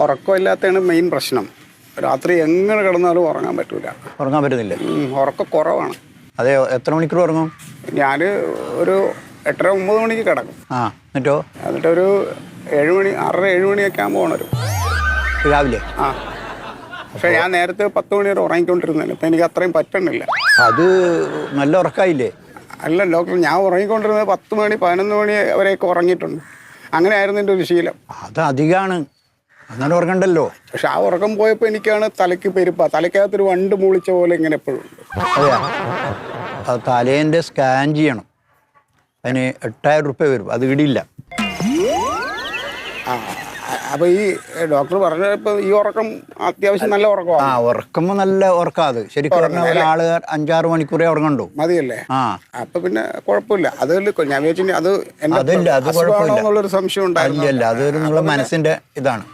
ഉറക്കമില്ലാത്തതാണ് main പ്രശ്നം. രാത്രി എങ്ങനെ കിടന്നാലും ഉറങ്ങാൻ പറ്റൂല. ഉറങ്ങാൻ പറ്റുന്നില്ല? ഉറക്കം കുറവാണ്. അതെ, എത്ര മണിക്കൂർ ഉറങ്ങും? ഞാൻ ഒരു 8-9 മണിക്ക് കിടക്കും. എന്നിട്ടൊരു 7 മണി 6-7 മണിയൊക്കെ ആകുമ്പോൾ ഉണരും രാവിലെ. പക്ഷെ ഞാൻ നേരത്തെ 10 മണി വരെ ഉറങ്ങിക്കൊണ്ടിരുന്നില്ല. ഇപ്പം എനിക്ക് അത്രയും പറ്റണില്ല. അത് നല്ല ഉറക്കമായില്ലേ? അല്ല ഡോക്ടർ, ഞാൻ ഉറങ്ങിക്കൊണ്ടിരുന്നത് 10 മണി 11 മണി വരെയൊക്കെ ഉറങ്ങിയിട്ടുണ്ട്. അങ്ങനെയായിരുന്നു എൻ്റെ ഒരു ശീലം. അത് അധികമാണ്, അങ്ങനെ ഉറങ്ങണ്ടല്ലോ. പക്ഷെ ആ ഉറക്കം പോയപ്പോൾ എനിക്കാണ് തലയ്ക്ക് പെരുപ്പ, തലയ്ക്കകത്തൊരു വണ്ട് മൂളിച്ച പോലെ ഇങ്ങനെ എപ്പോഴും ഉണ്ട്. അതെയാ? അത് തലേൻ്റെ സ്കാൻ ചെയ്യണം. അതിന് 8000 റുപ്യ വരും. അത് ഇടിയില്ല. അപ്പോൾ ഈ ഡോക്ടർ പറഞ്ഞപ്പോൾ ഈ ഉറക്കം അത്യാവശ്യം നല്ല ഉറക്കമാണ്. ഉറക്കുമ്പോൾ നല്ല ഉറക്കാം. അത് ശരിക്കും പറഞ്ഞാൽ ഒരാൾ 5-6 മണിക്കൂറേ ഉറങ്ങണ്ടു. മതിയല്ലേ? അപ്പൊ പിന്നെ കുഴപ്പമില്ല. അത് ഞാൻ വിചാരിച്ചു അത് എന്നുള്ളൊരു സംശയം ഉണ്ടായിരുന്നു. അതൊരു നിങ്ങളുടെ മനസ്സിന്റെ ഇതാണ്.